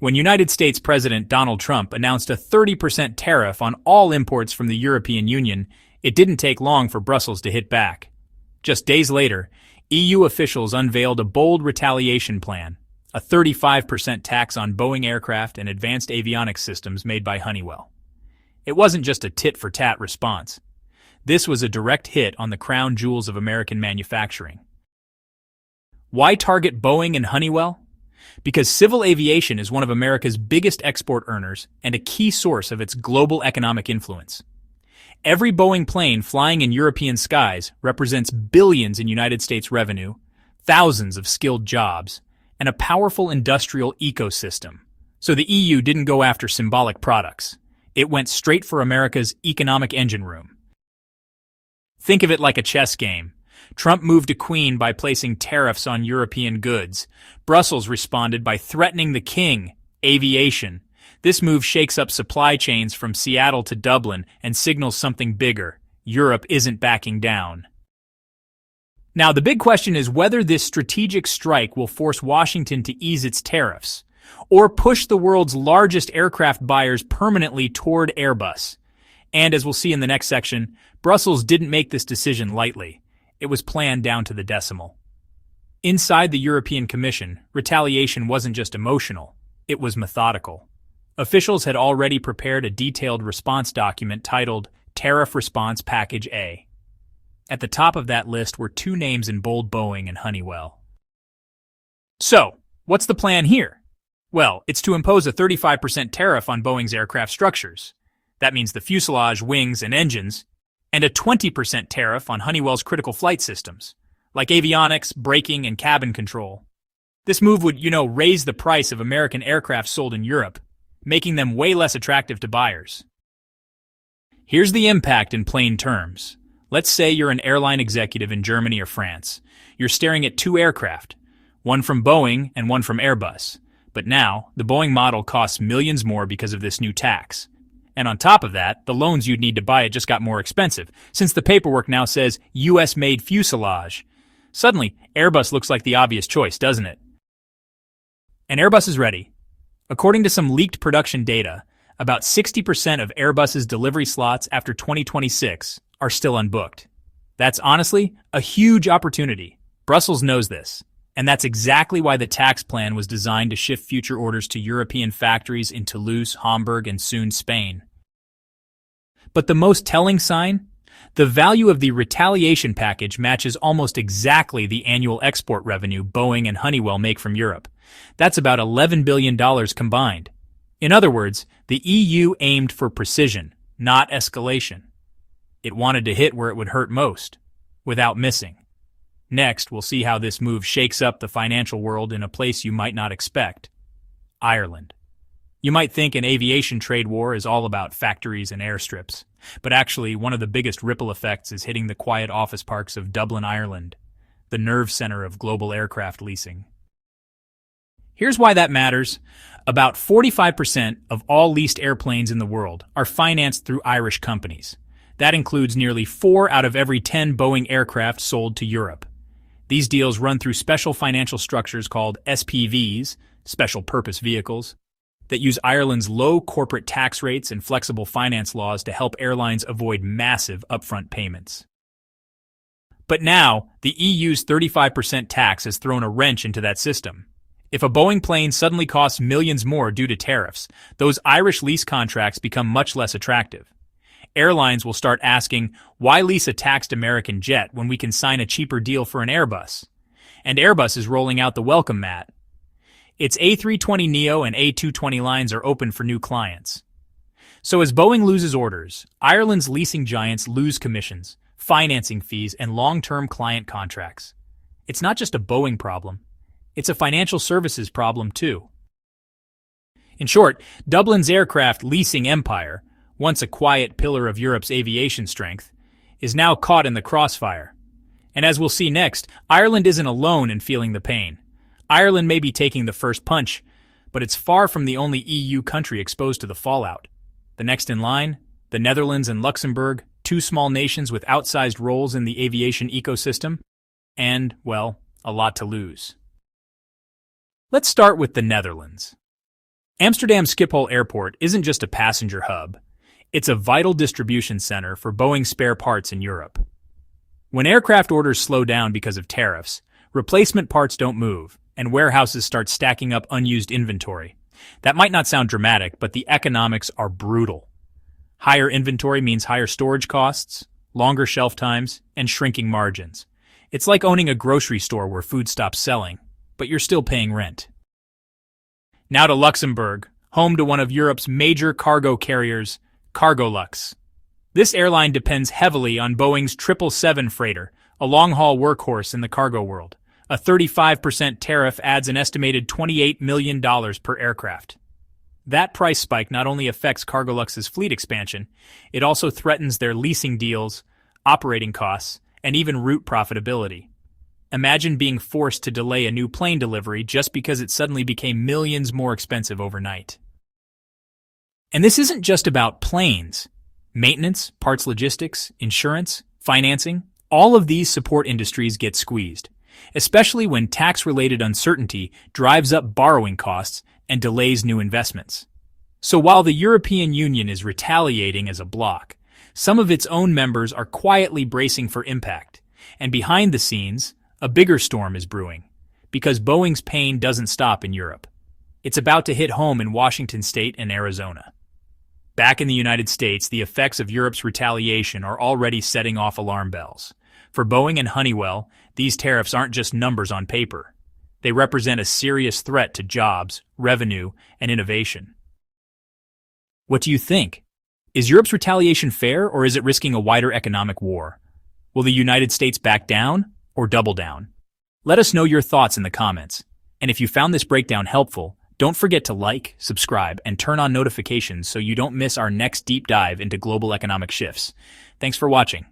When United States President Donald Trump announced a 30% tariff on all imports from the European Union, it didn't take long for Brussels to hit back. Just days later, EU officials unveiled a bold retaliation plan, a 35% tax on Boeing aircraft and advanced avionics systems made by Honeywell. It wasn't just a tit-for-tat response. This was a direct hit on the crown jewels of American manufacturing. Why target Boeing and Honeywell? Because civil aviation is one of America's biggest export earners and a key source of its global economic influence. Every Boeing plane flying in European skies represents billions in United States revenue, thousands of skilled jobs, and a powerful industrial ecosystem. So the EU didn't go after symbolic products. It went straight for America's economic engine room. Think of it like a chess game. Trump moved a queen by placing tariffs on European goods. Brussels responded by threatening the king, Aviation. This move shakes up supply chains from Seattle to Dublin and signals something bigger. Europe isn't backing down. Now, the big question is whether this strategic strike will force Washington to ease its tariffs, or push the world's largest aircraft buyers permanently toward Airbus. And as we'll see in the next section, Brussels didn't make this decision lightly. It was planned down to the decimal. Inside the European Commission, retaliation wasn't just emotional, it was methodical. Officials had already prepared a detailed response document titled Tariff Response Package A. At the top of that list were two names in bold: Boeing and Honeywell. So, what's the plan here? Well, it's to impose a 35% tariff on Boeing's aircraft structures. That means the fuselage, wings, and engines, and a 20% tariff on Honeywell's critical flight systems, like avionics, braking, and cabin control. This move would, raise the price of American aircraft sold in Europe, making them way less attractive to buyers. Here's the impact in plain terms. Let's say you're an airline executive in Germany or France. You're staring at two aircraft, one from Boeing and one from Airbus. But now, the Boeing model costs millions more because of this new tax. And on top of that, the loans you'd need to buy it just got more expensive, since the paperwork now says US-made fuselage. Suddenly, Airbus looks like the obvious choice, doesn't it? And Airbus is ready. According to some leaked production data, about 60% of Airbus's delivery slots after 2026 are still unbooked. That's honestly a huge opportunity. Brussels knows this, and that's exactly why the tax plan was designed to shift future orders to European factories in Toulouse, Hamburg, and soon Spain. But the most telling sign? The value of the retaliation package matches almost exactly the annual export revenue Boeing and Honeywell make from Europe. That's about $11 billion combined. In other words, the EU aimed for precision, not escalation. It wanted to hit where it would hurt most, without missing. Next, we'll see how this move shakes up the financial world in a place you might not expect: Ireland. You might think an aviation trade war is all about factories and airstrips, but actually one of the biggest ripple effects is hitting the quiet office parks of Dublin, Ireland, the nerve center of global aircraft leasing. Here's why that matters. About 45% of all leased airplanes in the world are financed through Irish companies. That includes nearly 4 out of every 10 Boeing aircraft sold to Europe. These deals run through special financial structures called SPVs, special purpose vehicles, that use Ireland's low corporate tax rates and flexible finance laws to help airlines avoid massive upfront payments. But now, the EU's 35% tax has thrown a wrench into that system. If a Boeing plane suddenly costs millions more due to tariffs, those Irish lease contracts become much less attractive. Airlines will start asking, why lease a taxed American jet when we can sign a cheaper deal for an Airbus? And Airbus is rolling out the welcome mat. Its A320neo and A220 lines are open for new clients. So as Boeing loses orders, Ireland's leasing giants lose commissions, financing fees, and long-term client contracts. It's not just a Boeing problem. It's a financial services problem, too. In short, Dublin's aircraft leasing empire, once a quiet pillar of Europe's aviation strength, is now caught in the crossfire. And as we'll see next, Ireland isn't alone in feeling the pain. Ireland may be taking the first punch, but it's far from the only EU country exposed to the fallout. The next in line, the Netherlands and Luxembourg, two small nations with outsized roles in the aviation ecosystem, and, well, a lot to lose. Let's start with the Netherlands. Amsterdam Schiphol Airport isn't just a passenger hub. It's a vital distribution center for Boeing spare parts in Europe. When aircraft orders slow down because of tariffs, replacement parts don't move, and warehouses start stacking up unused inventory. That might not sound dramatic, but the economics are brutal. Higher inventory means higher storage costs, longer shelf times, and shrinking margins. It's like owning a grocery store where food stops selling, but you're still paying rent. Now to Luxembourg, home to one of Europe's major cargo carriers, Cargolux. This airline depends heavily on Boeing's 777 freighter, a long-haul workhorse in the cargo world. A 35% tariff adds an estimated $28 million per aircraft. That price spike not only affects Cargolux's fleet expansion, it also threatens their leasing deals, operating costs, and even route profitability. Imagine being forced to delay a new plane delivery just because it suddenly became millions more expensive overnight. And this isn't just about planes. Maintenance, parts logistics, insurance, financing, all of these support industries get squeezed, especially when tax-related uncertainty drives up borrowing costs and delays new investments. So while the European Union is retaliating as a bloc, some of its own members are quietly bracing for impact, and behind the scenes, a bigger storm is brewing, because Boeing's pain doesn't stop in Europe. It's about to hit home in Washington state and Arizona. Back in the United States, the effects of Europe's retaliation are already setting off alarm bells. For Boeing and Honeywell, these tariffs aren't just numbers on paper. They represent a serious threat to jobs, revenue, and innovation. What do you think? Is Europe's retaliation fair, or is it risking a wider economic war? Will the United States back down or double down? Let us know your thoughts in the comments. And if you found this breakdown helpful, don't forget to like, subscribe, and turn on notifications so you don't miss our next deep dive into global economic shifts. Thanks for watching.